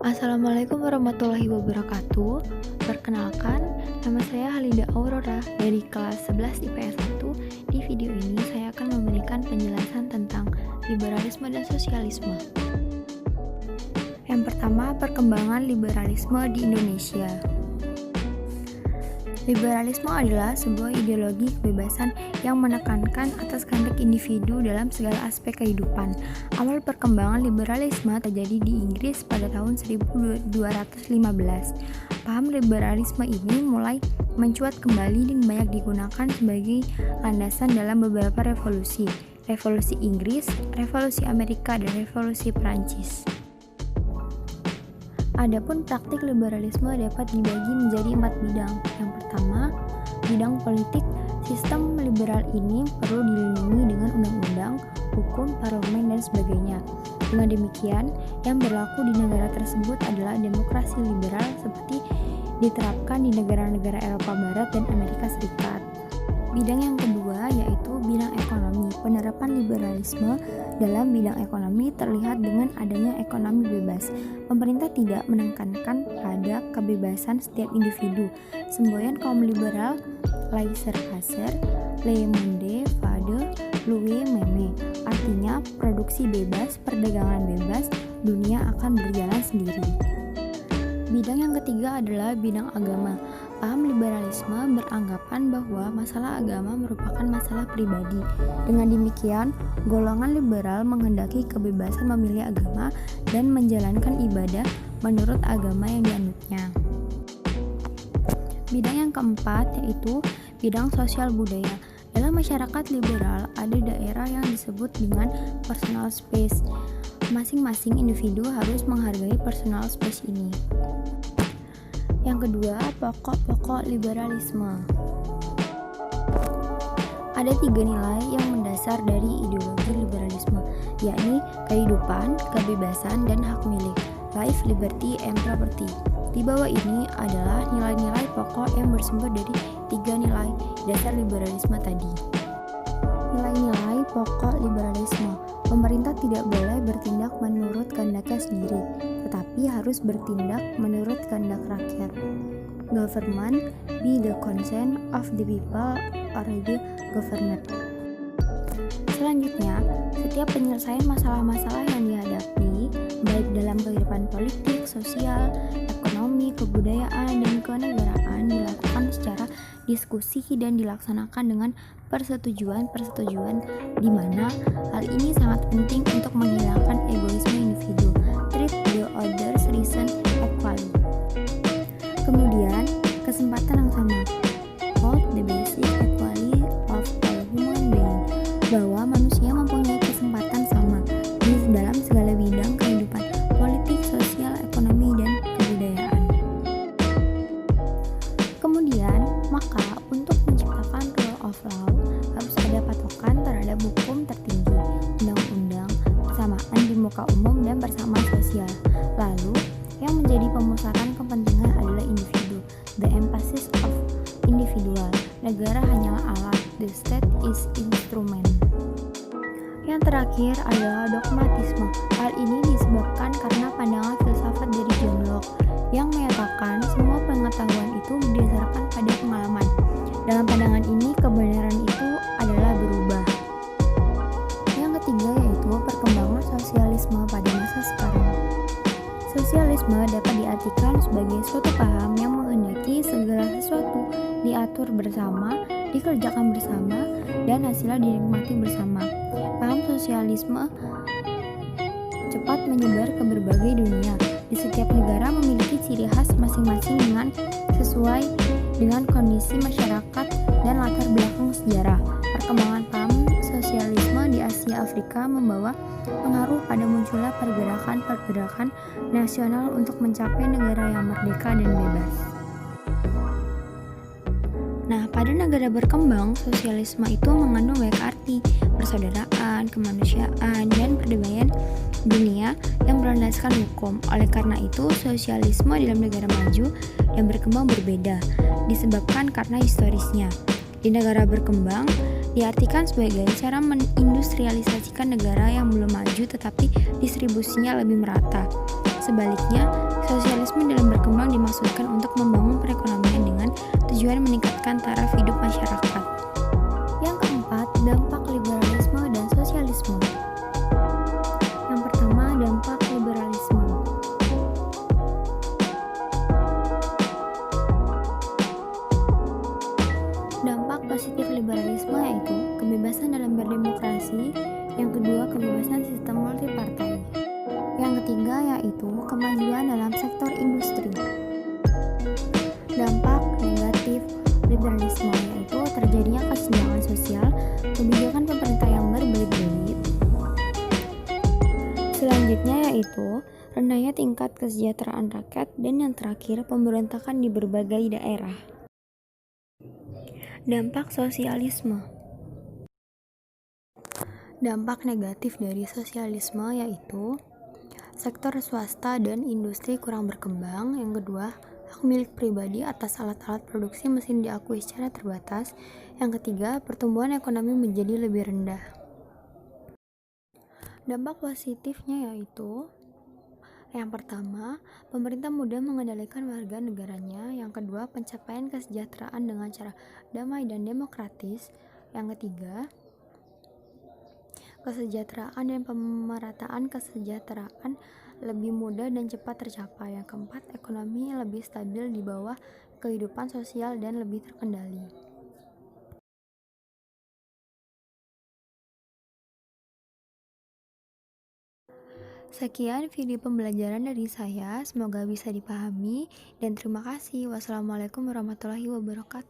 Assalamualaikum warahmatullahi wabarakatuh. Perkenalkan, nama saya Halinda Aurora dari kelas 11 IPS 1. Di video ini saya akan memberikan penjelasan tentang liberalisme dan sosialisme. Yang pertama, perkembangan liberalisme di Indonesia. Liberalisme adalah sebuah ideologi kebebasan yang menekankan atas kehendak individu dalam segala aspek kehidupan. Awal perkembangan liberalisme terjadi di Inggris pada tahun 1215. Paham liberalisme ini mulai mencuat kembali dan banyak digunakan sebagai landasan dalam beberapa revolusi. Revolusi Inggris, Revolusi Amerika, dan Revolusi Perancis. Adapun praktik liberalisme dapat dibagi menjadi 4 bidang. Yang pertama, bidang politik. Sistem liberal ini perlu dilindungi dengan undang-undang, hukum, parlemen, dan sebagainya. Dengan demikian, yang berlaku di negara tersebut adalah demokrasi liberal seperti diterapkan di negara-negara Eropa Barat dan Amerika Serikat. Bidang yang kedua yaitu bidang ekonomi. Penerapan liberalisme dalam bidang ekonomi terlihat dengan adanya ekonomi bebas. Pemerintah tidak menekankan pada kebebasan setiap individu. Semboyan kaum liberal, laissez-passer, le monde va de lui-même, artinya produksi bebas, perdagangan bebas, dunia akan berjalan sendiri. Bidang yang ketiga adalah bidang agama. Paham liberalisme beranggapan bahwa masalah agama merupakan masalah pribadi. Dengan demikian, golongan liberal menghendaki kebebasan memilih agama dan menjalankan ibadah menurut agama yang dianutnya. Bidang yang keempat yaitu bidang sosial budaya. Dalam masyarakat liberal ada daerah yang disebut dengan personal space. Masing-masing individu harus menghargai personal space ini. Yang kedua, pokok-pokok liberalisme. Ada 3 nilai yang mendasar dari ideologi liberalisme, yakni kehidupan, kebebasan, dan hak milik, life, liberty, and property. Di bawah ini adalah nilai-nilai pokok yang bersumber dari 3 nilai dasar liberalisme tadi. Nilai-nilai pokok liberalisme. Pemerintah tidak boleh bertindak menurut kehendaknya sendiri, tetapi harus bertindak menurut kehendak rakyat. Government be the concern of the people or the governed. Selanjutnya, setiap penyelesaian masalah-masalah yang dihadapi, baik dalam kehidupan politik, sosial, ekonomi, kebudayaan, dan kenegaraan dilakukan secara diskusi dan dilaksanakan dengan persetujuan di mana hal ini sangat penting untuk menghilangkan egoisme individu. Treat the others reason equally. Kemudian, kesempatan yang sama. Hold the basic equality of all human beings. Bahwa manusia mempunyai kesempatan sama di dalam segala bidang kehidupan politik, sosial, ekonomi, dan kebudayaan. Kemudian, maka untuk menciptakan rule of law harus ada patokan terhadap hukum tertinggi, undang-undang, persamaan di muka umum, dan persamaan sosial. Lalu, yang menjadi pemusaran kepentingan adalah individu, the emphasis of individual. Negara hanyalah alat, the state is instrument. Yang terakhir adalah dogmatisme. Hal ini disebabkan karena pandangan filsafat dari John Locke yang menyatakan semua pengetahuan itu berdasarkan pada pengalaman. Dalam pandangan ini, kebenaran itu adalah berubah. Yang ketiga yaitu perkembangan sosialisme pada masa sekarang. Sosialisme dapat diartikan sebagai suatu paham yang menghendaki segala sesuatu diatur bersama, dikerjakan bersama, dan hasilnya dinikmati bersama. Paham sosialisme cepat menyebar ke berbagai dunia. Di setiap negara memiliki ciri khas masing-masing dengan sesuai dengan kondisi masyarakat dan latar belakang sejarah. Perkembangan paham sosialisme di Asia Afrika membawa pengaruh pada munculnya pergerakan nasional untuk mencapai negara yang merdeka dan bebas. Nah, pada negara berkembang, sosialisme itu mengandung banyak arti, persaudaraan, kemanusiaan, dan perdamaian dunia yang berlandaskan hukum. Oleh karena itu, sosialisme dalam negara maju dan berkembang berbeda, disebabkan karena historisnya. Di negara berkembang, diartikan sebagai cara mengindustrialisasikan negara yang belum maju tetapi distribusinya lebih merata. Sebaliknya, Sosialisme dalam berkembang dimaksudkan untuk membangun perekonomian dengan tujuan meningkatkan taraf hidup masyarakat. Yang keempat, dampak liberalisme dan sosialisme. Yang pertama, dampak liberalisme. Dampak positif liberalisme yaitu kebebasan dalam berdemokrasi, yang kedua kebebasan sistem multipartai, yang ketiga yaitu kemajuan dalam sektor industri. Dampak negatif liberalisme yaitu terjadinya kesenjangan sosial, kebijakan pemerintah yang berbelit-belit. Selanjutnya yaitu rendahnya tingkat kesejahteraan rakyat, dan yang terakhir pemberontakan di berbagai daerah. Dampak sosialisme. Dampak negatif dari sosialisme yaitu sektor swasta dan industri kurang berkembang. Yang kedua, hak milik pribadi atas alat-alat produksi mesin diakui secara terbatas. Yang ketiga, pertumbuhan ekonomi menjadi lebih rendah. Dampak positifnya yaitu yang pertama, pemerintah mudah mengendalikan warga negaranya. Yang kedua, pencapaian kesejahteraan dengan cara damai dan demokratis. Yang ketiga, kesejahteraan dan pemerataan kesejahteraan lebih mudah dan cepat tercapai. Yang keempat, ekonomi lebih stabil di bawah kehidupan sosial dan lebih terkendali. Sekian video pembelajaran dari saya, semoga bisa dipahami dan terima kasih. Wassalamualaikum warahmatullahi wabarakatuh.